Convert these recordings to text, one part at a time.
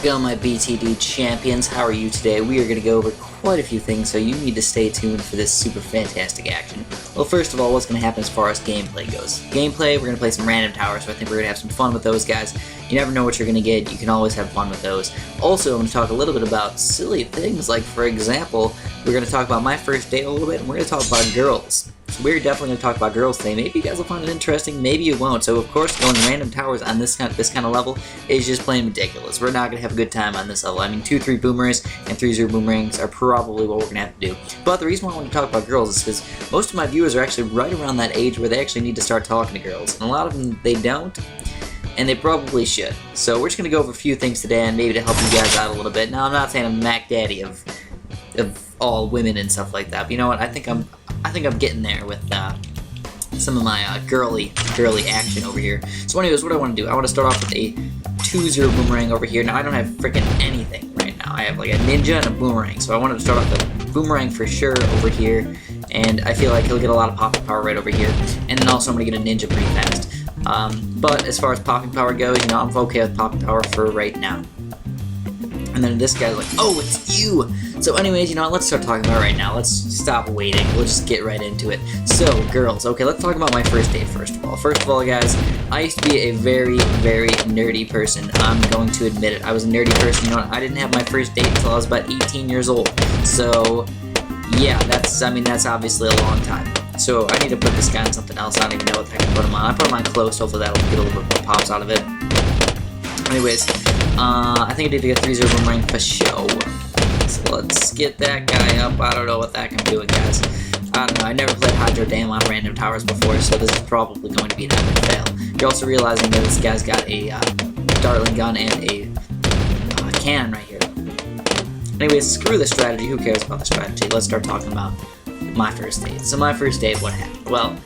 Go my BTD champions, how are you today? We are going to go over quite a few things, so you need to stay tuned for this super fantastic action. Well, first of all, what's going to happen as far as gameplay goes? Gameplay, we're going to play some random towers, so I think we're going to have some fun with those guys. You never know what you're going to get, you can always have fun with those. Also, I'm going to talk a little bit about silly things, like for example, we're going to talk about my first date a little bit, and we're going to talk about girls. So we're definitely going to talk about girls today. Maybe you guys will find it interesting, maybe you won't. So of course, going random towers on this kind of level is just plain ridiculous. We're not going to have a good time on this level. I mean, 2-3 boomerangs and 3-0 boomerangs are probably what we're going to have to do. But the reason why I want to talk about girls is because most of my viewers are actually right around that age where they actually need to start talking to girls. And a lot of them, they don't. And they probably should. So we're just going to go over a few things today and maybe to help you guys out a little bit. Now, I'm not saying I'm Mac Daddy of all women and stuff like that. But you know what? I think I'm getting there with some of my girly action over here. So anyways, what I want to do, I want to start off with a 2-0 boomerang over here. Now I don't have freaking anything right now. I have like a ninja and a boomerang. So I wanted to start off with a boomerang for sure over here. And I feel like he'll get a lot of popping power right over here. And then also I'm going to get a ninja pretty fast. But as far as popping power goes, you know, I'm okay with popping power for right now. And then this guy's like, oh, it's you! So anyways, you know, let's start talking about it right now. Let's stop waiting. We'll just get right into it. So, girls. Okay, let's talk about my first date first of all. First of all, guys, I used to be a very, very nerdy person. I'm going to admit it. I was a nerdy person. You know what? I didn't have my first date until I was about 18 years old. So, yeah, that's obviously a long time. So, I need to put this guy on something else. I don't even know what I can put him on. I put him on close. Hopefully that'll get a little bit more pops out of it. Anyways, I think I need to get 3-0 boomerang for show. So let's get that guy up. I don't know what that can do, guys. I don't know. I never played Hydro Dam on random towers before, so this is probably going to be an epic fail. You're also realizing that this guy's got a Dartling gun and a cannon right here. Anyways, screw the strategy. Who cares about the strategy? Let's start talking about my first date. So my first date, what happened? Well,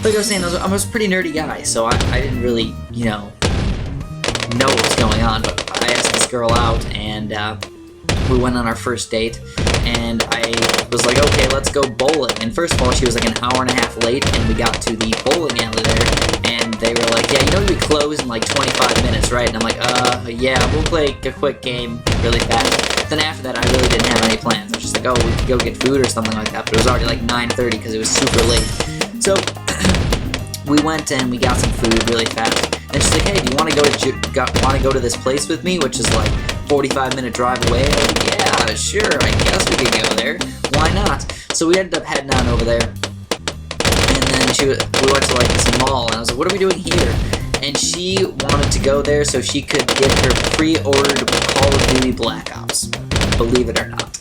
like I was saying, I was a pretty nerdy guy, so I didn't really, you know what was going on, but I asked this girl out, and we went on our first date, and I was like, okay, let's go bowling. And first of all, she was like an hour and a half late, and we got to the bowling alley there, and they were like, yeah, you know we close in like 25 minutes, right? And I'm like, yeah, we'll play a quick game really fast. Then after that, I really didn't have any plans. I was just like, oh, we could go get food or something like that, but it was already like 9:30 because it was super late. So we went and we got some food really fast. And she's like, hey, do you want to go to this place with me, which is like 45-minute drive away? I'm like, yeah, sure, I guess we could go there. Why not? So we ended up heading on over there. And then we went to like this mall, and I was like, what are we doing here? And she wanted to go there so she could get her pre-ordered Call of Duty Black Ops. Believe it or not.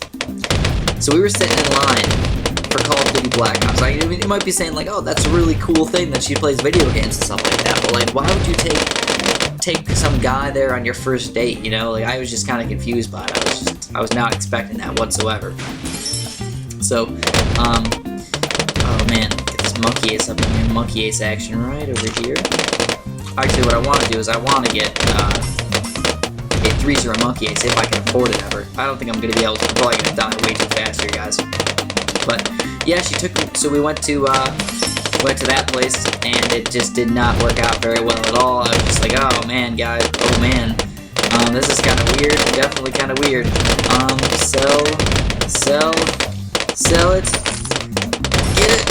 So we were sitting in line for Call of Duty Black Ops. I mean, you might be saying like, oh, that's a really cool thing that she plays video games and stuff like that, but like, why would you take some guy there on your first date, you know? Like, I was just kind of confused by it. I was not expecting that whatsoever. So, oh man, get this monkey ace up in here. Monkey ace action right over here. Actually, what I want to do is I want to get a 3-0 monkey ace if I can afford it ever. I don't think I'm going to be able to. I'm probably going to die way too fast here, guys. But yeah, she took me. So we went to that place, and it just did not work out very well at all. I was just like, oh man, guys, oh man, this is kind of weird. Definitely kind of weird. Sell it. Get it.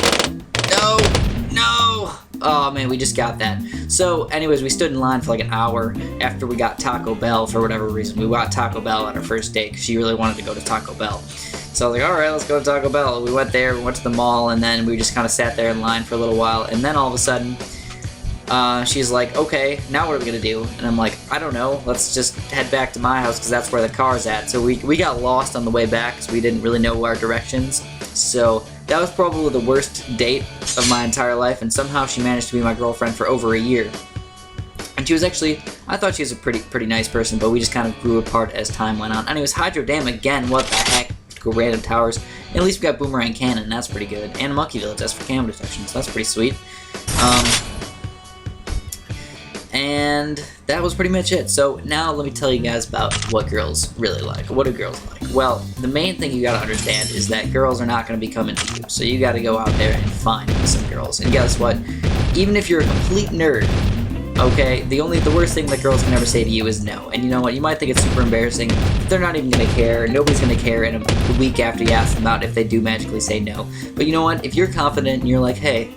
No. Oh man, we just got that. So anyways, we stood in line for like an hour after we got Taco Bell for whatever reason. We got Taco Bell on our first date because she really wanted to go to Taco Bell. So I was like, alright, let's go to Taco Bell. We went there, we went to the mall, and then we just kind of sat there in line for a little while. And then all of a sudden, she's like, okay, now what are we going to do? And I'm like, I don't know, let's just head back to my house because that's where the car's at. So we got lost on the way back because we didn't really know our directions. So that was probably the worst date of my entire life, and somehow she managed to be my girlfriend for over a year. And she was actually, I thought she was a pretty nice person, but we just kind of grew apart as time went on. Anyways, Hydro Dam again, what the heck? Go random towers. And at least we got Boomerang Cannon, that's pretty good. And Monkey Village, that's for camo detection, so that's pretty sweet. And that was pretty much it. So now let me tell you guys about what girls really like. What do girls like? Well, the main thing you gotta understand is that girls are not gonna be coming to you. So you gotta go out there and find some girls. And guess what? Even if you're a complete nerd, okay? The worst thing that girls can ever say to you is no. And you know what? You might think it's super embarrassing. They're not even gonna care. Nobody's gonna care in a week after you ask them out if they do magically say no. But you know what? If you're confident and you're like, hey,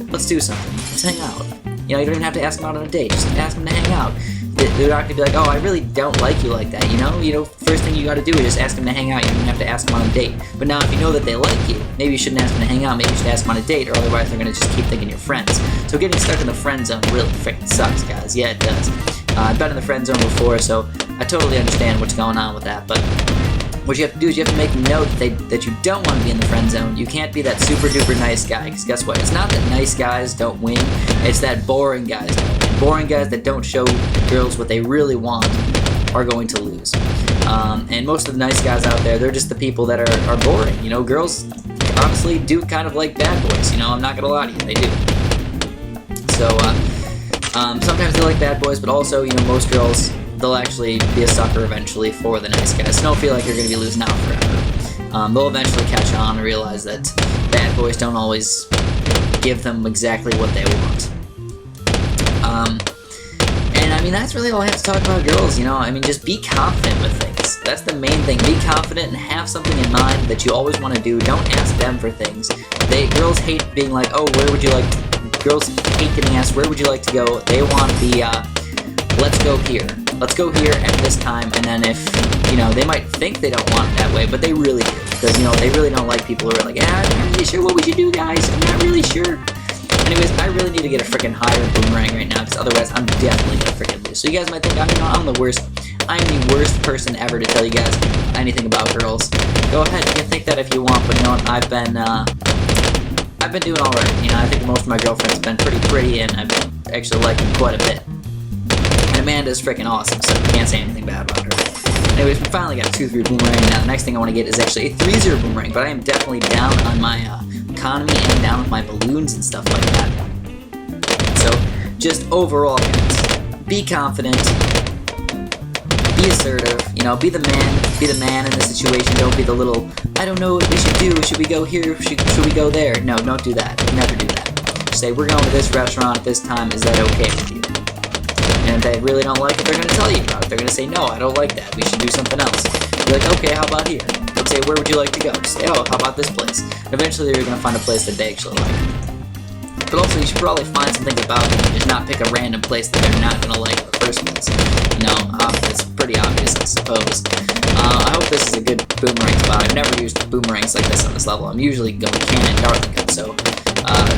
let's do something. Let's hang out. You know, you don't even have to ask them out on a date. Just ask them to hang out. They're not gonna be like, oh, I really don't like you like that, you know? You know, first thing you gotta do is just ask them to hang out. You don't even have to ask them on a date. But now, if you know that they like you, maybe you shouldn't ask them to hang out. Maybe you should ask them on a date, or otherwise they're gonna just keep thinking you're friends. So getting stuck in the friend zone really freaking sucks, guys. Yeah, it does. I've been in the friend zone before, so I totally understand what's going on with that. But what you have to do is you have to make note that you don't want to be in the friend zone. You can't be that super duper nice guy, because guess what? It's not that nice guys don't win, it's that boring guys don't win. Boring guys that don't show girls what they really want are going to lose. And most of the nice guys out there, they're just the people that are boring. You know, girls honestly do kind of like bad boys, you know, I'm not gonna lie to you, they do. So, sometimes they like bad boys, but also, you know, most girls, they'll actually be a sucker eventually for the nice guys. So don't feel like you're going to be losing out forever. They'll eventually catch on and realize that bad boys don't always give them exactly what they want. And I mean, that's really all I have to talk about girls, you know? I mean, just be confident with things. That's the main thing. Be confident and have something in mind that you always want to do. Don't ask them for things. Girls hate being like, oh, where would you like to... Girls hate getting asked, where would you like to go? They want the, let's go here. Let's go here at this time, and then if, you know, they might think they don't want it that way, but they really do. Because, you know, they really don't like people who are like, I'm not really sure what we should do, guys. I'm not really sure. Anyways, I really need to get a freaking higher boomerang right now, because otherwise I'm definitely gonna freaking lose. So you guys might think, I'm the worst. I'm the worst person ever to tell you guys anything about girls. Go ahead, you can think that if you want, but you know what, I've been doing alright. You know, I think most of my girlfriends have been pretty, and I've actually liked them quite a bit. And Amanda's freaking awesome, so I can't say anything bad about her. Anyways, we finally got a 2-3 boomerang. Now the next thing I want to get is actually a 3-0 boomerang, but I am definitely down on my economy and down with my balloons and stuff like that. So, just overall, guys, be confident, be assertive, you know, be the man in the situation. Don't be the little, I don't know what we should do, should we go here, should we go there? No, don't do that, never do that. Say, we're going to this restaurant at this time, is that okay with you? And if they really don't like it, they're going to tell you about it. They're going to say, no, I don't like that, we should do something else. You're like, okay, how about here? They'll say, where would you like to go? Just say, oh, how about this place? And eventually they're going to find a place that they actually like. But also, you should probably find something about them and just not pick a random place that they're not going to like in the first place. You know, it's pretty obvious, I suppose. I hope this is a good boomerang spot. I've never used boomerangs like this on this level. I'm usually going cannon darting gun, so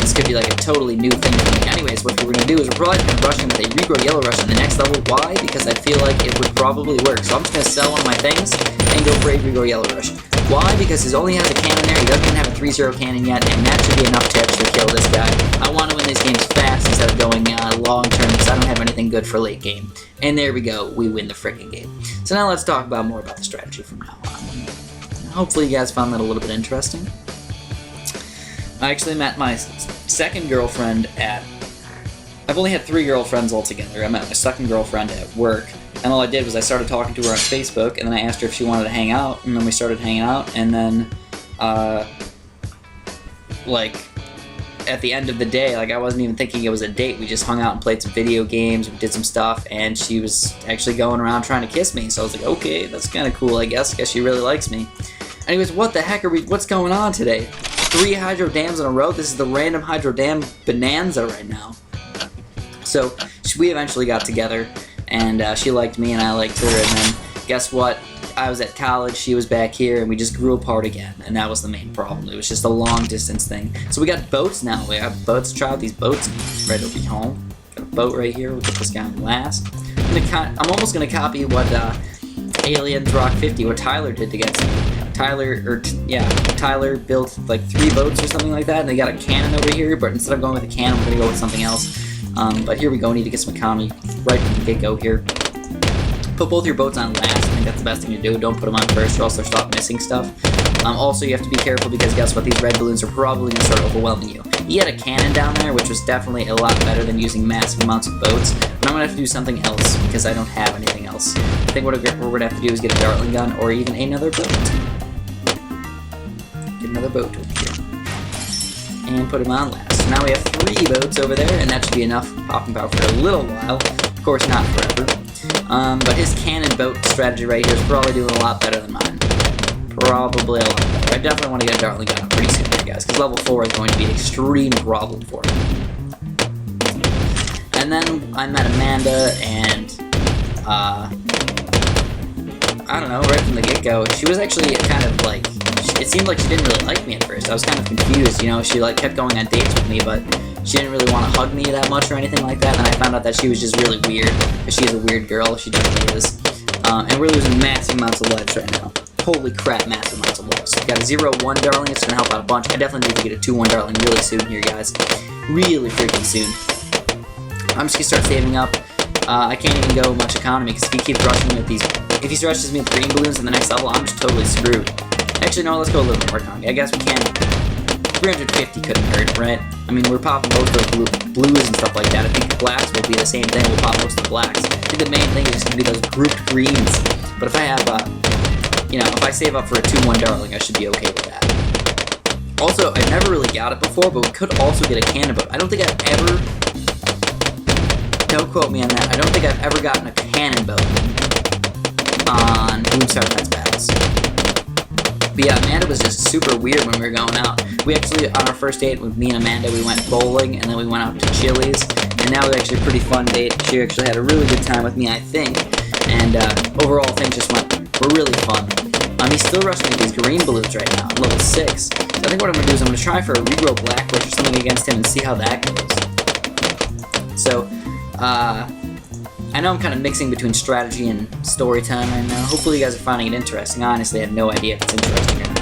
this could be like a totally new thing for me. Anyways, what we're going to do is we're probably going to rush in with a regrow yellow rush on the next level. Why? Because I feel like it would probably work. So I'm just going to sell one of my things and go for a regrow yellow rush. Why? Because he only has a cannon there, he doesn't even have a 3-0 cannon yet, and that should be enough to actually kill this guy. I want to win these games fast instead of going long term, because I don't have anything good for late game. And there we go, we win the freaking game. So now let's talk more about the strategy from now on. Hopefully you guys found that a little bit interesting. I actually met my second girlfriend at... I've only had 3 girlfriends altogether. I met my second girlfriend at work. And all I did was I started talking to her on Facebook, and then I asked her if she wanted to hang out, and then we started hanging out, and then, like, at the end of the day, like, I wasn't even thinking it was a date. We just hung out and played some video games, we did some stuff, and she was actually going around trying to kiss me, so I was like, okay, that's kind of cool, I guess she really likes me. Anyways, what the heck what's going on today? 3 hydro dams in a row? This is the random hydro dam bonanza right now. So, we eventually got together, and she liked me and I liked her, and then guess what? I was at college, she was back here, and we just grew apart again, and that was the main problem. It was just a long distance thing. So we got boats now. We have boats. Try out these boats right over home. Got a boat right here. We'll get this guy on last. I'm almost gonna copy what Aliens Rock 50, what Tyler did against me. Tyler built like 3 boats or something like that, and they got a cannon over here, but instead of going with a cannon, we're gonna go with something else. But here we go, we need to get some economy right from the get-go here. Put both your boats on last, I think that's the best thing to do. Don't put them on first or else they'll stop missing stuff. Also, you have to be careful because guess what, these red balloons are probably going to start overwhelming you. He had a cannon down there, which was definitely a lot better than using massive amounts of boats. But I'm going to have to do something else because I don't have anything else. I think what we're going to have to do is get a dartling gun or even another boat. Get another boat over here. And put him on last. So now we have 3 boats over there, and that should be enough popping power for a little while. Of course, not forever. But his cannon boat strategy right here is probably doing a lot better than mine. Probably a lot better. I definitely want to get a Dartling gun up pretty soon here, guys, because level 4 is going to be an extreme problem for me. And then I met Amanda, and I don't know, right from the get-go, she was actually kind of like, it seemed like she didn't really like me at first. I was kind of confused, you know, she like kept going on dates with me, but she didn't really want to hug me that much or anything like that, and I found out that she was just really weird, because she is a weird girl, she definitely is. And we're losing massive amounts of lives right now. Holy crap, massive amounts of lives. Got a 0-1 Darling, it's going to help out a bunch. I definitely need to get a 2-1 Darling really soon here, guys. Really freaking soon. I'm just going to start saving up. I can't even go much economy, because if he keeps rushing me with these, if he rushes me with green balloons in the next level, I'm just totally screwed. Actually, no, let's go a little bit more economy. I guess we can. 350 couldn't hurt, right? I mean, we're popping most of those blues and stuff like that. I think the blacks will be the same thing. We'll pop most of the blacks. I think the main thing is just going to be those grouped greens. But if I have, you know, if I save up for a 2-1 Darling, I should be okay with that. Also, I've never really got it before, but we could also get a cannon boat. I don't think I've ever, don't quote me on that, I don't think I've ever gotten a cannon boat on Boomstar Defense battles. But yeah, Amanda was just super weird when we were going out. We actually, on our first date with me and Amanda, we went bowling, and then we went out to Chili's, and that was actually a pretty fun date. She actually had a really good time with me, I think, and overall things just were really fun. He's still rushing me these green balloons right now, level 6. So I think what I'm going to do is I'm going to try for a regrow black rush or something against him and see how that goes. So, I know I'm kind of mixing between strategy and story time right now. Hopefully you guys are finding it interesting. Honestly, I have no idea if it's interesting or not.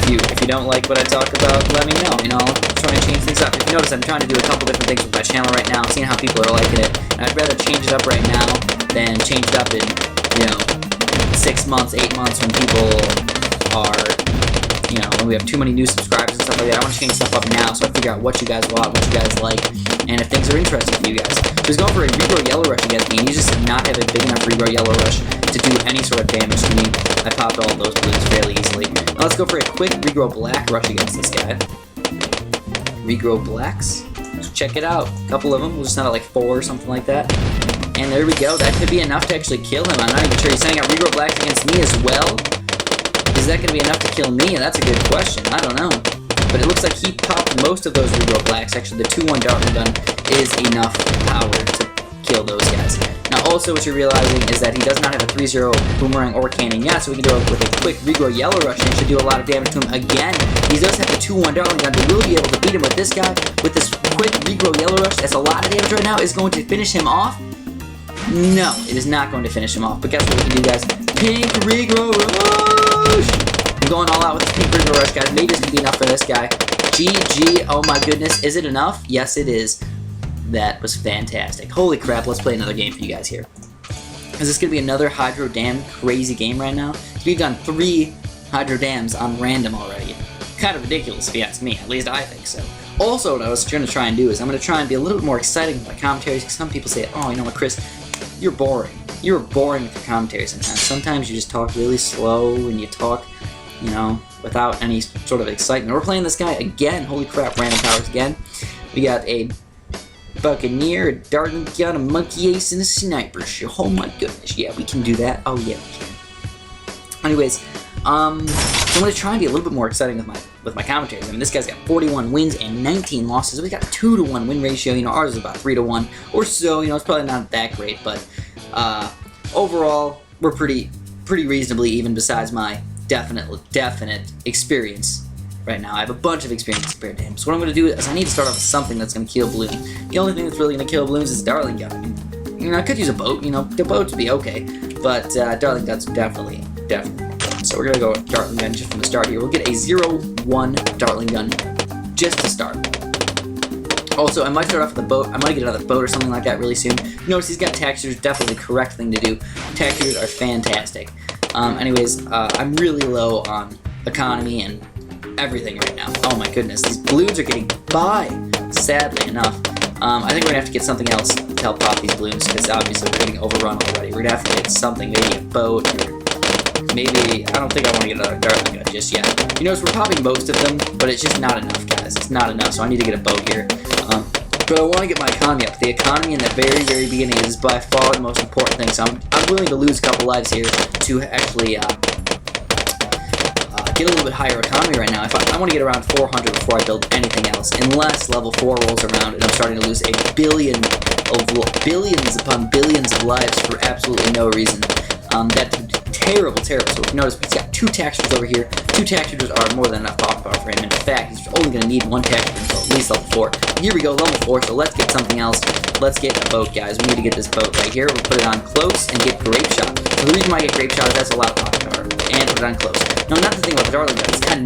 If you don't like what I talk about, let me know. You know, I'll try and change things up. If you notice, I'm trying to do a couple different things with my channel right now, seeing how people are liking it. And I'd rather change it up right now than change it up in, you know, 6 months, 8 months when people are, you know, when we have too many new subscribers and stuff like that. I want to change stuff up now so I figure out what you guys want, what you guys like, and if things are interesting for you guys. He was going for a regrow yellow rush against me, and he just did not have a big enough regrow yellow rush to do any sort of damage to me. I popped all of those blues fairly easily. Now let's go for a quick regrow black rush against this guy. Regrow blacks. Let's check it out. A couple of them. We'll just send out like 4 or something like that. And there we go. That could be enough to actually kill him. I'm not even sure. He's sending out regrow blacks against me as well. Is that going to be enough to kill me? That's a good question. I don't know. But it looks like he popped most of those regrow blacks. Actually, the 2-1 Dartling gun is enough power to kill those guys. Now, also what you're realizing is that he does not have a 3-0 boomerang or cannon yet, so we can do it with a quick regrow yellow rush, and it should do a lot of damage to him again. He does have the 2-1 Dartling gun, but will be able to beat him with this guy. With this quick regrow yellow rush, that's a lot of damage right now. Is going to finish him off? No, it is not going to finish him off. But guess what we can do, guys? Pink regrow rush! I'm going all out with this pink regrow rush, guys. Maybe it's going to be enough for this guy. GG. Oh my goodness. Is it enough? Yes, it is. That was fantastic. Holy crap. Let's play another game for you guys here. Is this going to be another Hydro Dam crazy game right now? We've done 3 Hydro Dams on random already. Kind of ridiculous if you ask me. At least I think so. Also, what I was going to try and do is I'm going to try and be a little bit more exciting with my commentaries, because some people say, oh, you know what, Chris, you're boring. You're boring with your commentary sometimes. Sometimes you just talk really slow and you talk, you know, without any sort of excitement. We're playing this guy again. Holy crap, random powers again. We got a Buccaneer, a Dartling gun, a Monkey Ace, and a Sniper shot. Oh my goodness, yeah, we can do that. Oh yeah, we can. Anyways, so I'm going to try and be a little bit more exciting with my commentaries. I mean, this guy's got 41 wins and 19 losses. We got a 2-to-1 win ratio. You know, ours is about 3-to-1 or so. You know, it's probably not that great, but overall, we're pretty reasonably even. Besides my definite experience right now, I have a bunch of experience compared to him. So what I'm going to do is I need to start off with something that's going to kill balloons. The only thing that's really going to kill balloons is Dartling gun. I mean, you know, I could use a boat. You know, the boats would be okay, but Dartling gun's definitely. So we're going to go with Dartling gun just from the start here. We'll get a 0-1 Dartling gun just to start. Also, I might start off with a boat. I might get another boat or something like that really soon. Notice he's got taxers, definitely the correct thing to do. Taxers are fantastic. Anyways, I'm really low on economy and everything right now. Oh my goodness, these balloons are getting by, sadly enough. I think we're going to have to get something else to help pop these balloons, because obviously we're getting overrun already. We're going to have to get something, maybe a boat or maybe, I don't think I want to get another Dartling gun just yet. You notice we're popping most of them, but it's just not enough, guys. It's not enough, so I need to get a boat here. But I want to get my economy up. The economy in the very, very beginning is by far the most important thing, so I'm willing to lose a couple lives here to actually get a little bit higher economy right now. If I want to get around 400 before I build anything else, unless level 4 rolls around and I'm starting to lose billions upon billions of lives for absolutely no reason. That's terrible. So if you notice, he's got 2 tax shooters over here. 2 tax shooters are more than enough power for him. In fact, he's only going to need 1 tax shooter until at least level 4. Here we go, level 4, so let's get something else. Let's get a boat, guys. We need to get this boat right here. We'll put it on close and get Grape Shot. So the reason why I get Grape Shot is that's a lot of power. And put it on close. Now, another thing about the Dartling gun, it's kind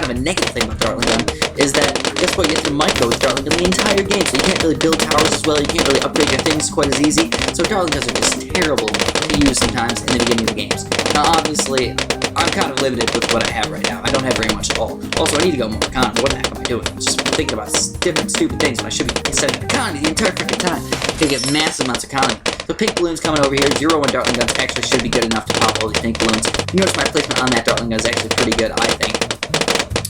of a negative thing about the Dartling gun, is that, guess what, you have to micro with Dartling gun the entire game, so you can't really build towers as well, you can't really upgrade your things quite as easy, so Dartling guns are just terrible to use sometimes in the beginning of the games. Now, obviously, I'm kind of limited with what I have right now. I don't have very much at all. Also, I need to go more economy. What the heck am I doing? I'm just thinking about different stupid things when I should be setting economy the entire freaking time. To get massive amounts of economy. So pink balloons coming over here. 0-1 Dartling guns actually should be good enough to pop all these pink balloons. You notice my placement on that Dartling gun is actually pretty good, I think.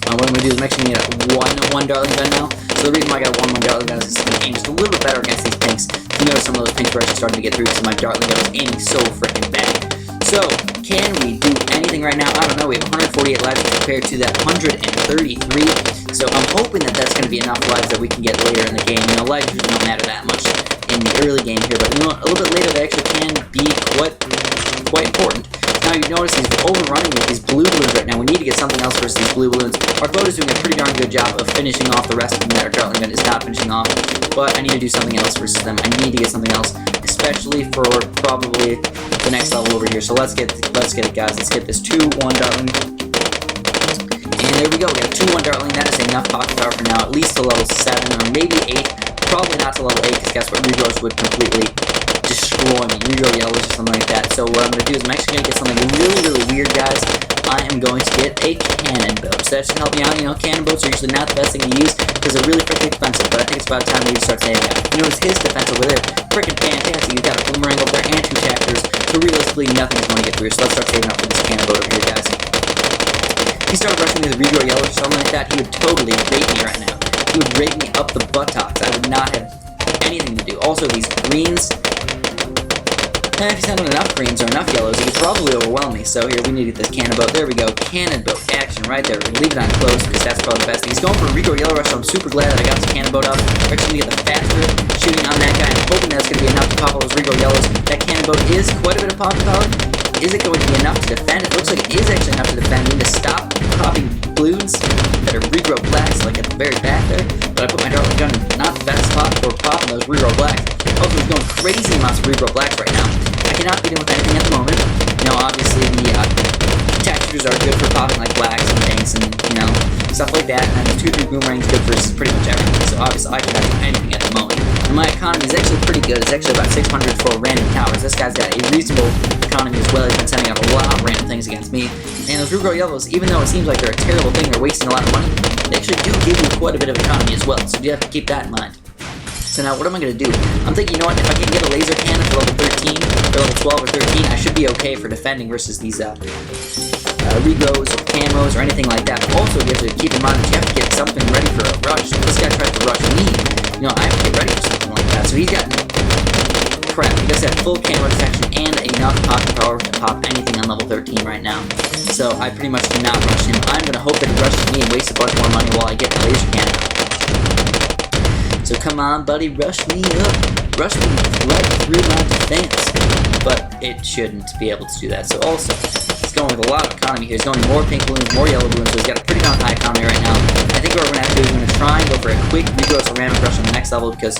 What I'm going to do is I'm actually going to get a 1-1 Dartling gun now. So the reason why I got a 1-1 Dartling gun is it's going to aim just a little bit better against these pinks. You notice some of those pinks were actually starting to get through because my Dartling gun was aiming so freaking bad. So, can we do anything right now? I don't know. We have 148 lives compared to that 133. So I'm hoping that that's going to be enough lives that we can get later in the game. You know, lives usually don't matter that much in the early game here, but you know, a little bit later they actually can be quite important. Now you notice he's overrunning with these blue balloons right now. We need to get something else versus these blue balloons. Our boat is doing a pretty darn good job of finishing off the rest of them that our Dartling gun is not finishing off. But I need to do something else versus them. I need to get something else, especially for probably the next level over here. So let's get it, guys. Let's get this 2-1 Dartling. And there we go. We got a 2-1 Dartling. That is enough pocket power for now, at least to level 7 or maybe 8. Probably not to level 8, because guess what? Regrowers would completely destroy me. Regrow yellows or something like that. So what I'm going to do is I'm actually going to get something really weird, guys. I am going to get a cannon boat. So that should help me out. You know, cannon boats are usually not the best thing to use because they're really freaking expensive. But I think it's about time we start saving up. You notice his defense over there, freaking fantastic. You've got a boomerang over there and 2 tractors. So realistically, nothing's going to get through. So let's start saving up for this cannon boat over here, guys. If he started rushing me with regrow yellows or something like that, he would totally rape me right now. He would rape me up the buttocks. I would not have anything to do. Also, these greens, if he's having enough greens or enough yellows, he could probably overwhelm me. So here, we need to get this cannon boat. There we go. Cannon boat action right there. We're going to leave it on close because that's probably the best thing. He's going for a regrow yellow rush, so I'm super glad that I got this cannon boat up. We're actually going to get the faster shooting on that guy. I'm hoping that's going to be enough to pop all those regrow yellows. That cannon boat is quite a bit of pocket power. Is it going to be enough to defend? It looks like it is actually enough to defend. We need to stop popping balloons that are regrow blacks, like at the very back there. But I put my Dartling gun in not the best spot for popping those regrow blacks. Also, he's going crazy amounts of regrow blacks right now. I cannot beat him with anything at the moment. You know, obviously the attack shooters are good for popping like blacks and things and, you know, stuff like that. And the 2-3 boomerang's good for pretty much everything. So obviously I cannot do anything at the moment. And my economy is actually pretty good. It's actually about 600 for random towers. This guy's got a reasonable economy as well. He's been sending out a lot of random things against me. And those regrow yellows, even though it seems like they're a terrible thing, they're wasting a lot of money, they actually do give you quite a bit of economy as well. So you have to keep that in mind. So now what am I going to do? I'm thinking, you know what, if I can get a laser cannon for level 13, or level 12 or 13, I should be okay for defending versus these regrows or camos or anything like that. But also, you have to keep in mind that you have to get something ready for a rush. If this guy tries to rush me, you know, I have to get ready for something like that. So he's got crap. He does have full camo detection and enough pocket power to pop anything on level 13 right now. So I pretty much cannot rush him. I'm going to hope that he rushes me and wastes a bunch more money while I get the laser cannon. So come on, buddy, rush me up. Rush me right through my defense. But it shouldn't be able to do that. So also, he's going with a lot of economy here. He's going more pink balloons, more yellow balloons, so he's got a pretty darn high economy right now. I think what we're going to have to do is we're going to try and go for a quick regrow or random rush on the next level because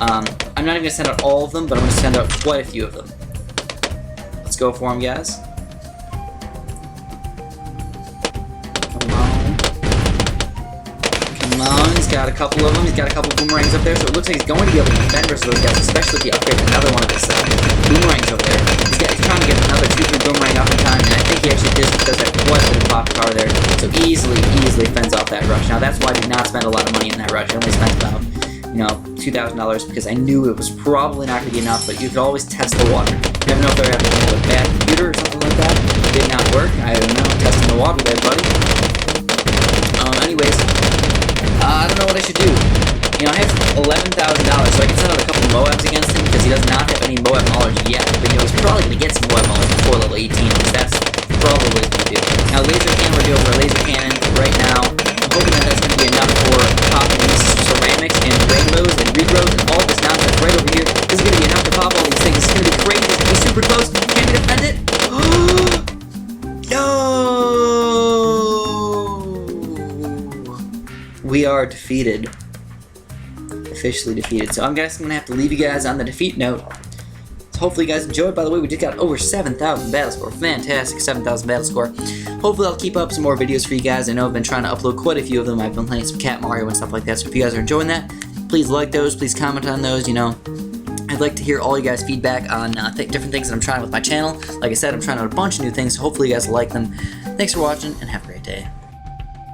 I'm not even going to send out all of them, but I'm going to send out quite a few of them. Let's go for them, guys. He's got a couple of them. He's got a couple boomerangs up there, so it looks like he's going to be able to defend versus those guys, especially if he upgrades another one of his boomerangs over there. He's trying to get another 2-3 boomerang up in time, and I think he actually does have quite a bit of pocket power there, so easily fends off that rush. Now, that's why I did not spend a lot of money in that rush. I only spent about, you know, $2,000 because I knew it was probably not going to be enough, but you could always test the water. You never know if they're having a bad computer or something like that. They super close. Can we defend it? No! We are defeated. Officially defeated. So I'm guessing I'm gonna have to leave you guys on the defeat note. So hopefully you guys enjoyed. By the way, we just got over 7,000 battle score. Fantastic, 7,000 battle score. Hopefully I'll keep up some more videos for you guys. I know I've been trying to upload quite a few of them. I've been playing some Cat Mario and stuff like that. So if you guys are enjoying that, please like those. Please comment on those. You know, I'd like to hear all you guys' feedback on different things that I'm trying with my channel. Like I said, I'm trying out a bunch of new things. So hopefully you guys like them. Thanks for watching and have a great day.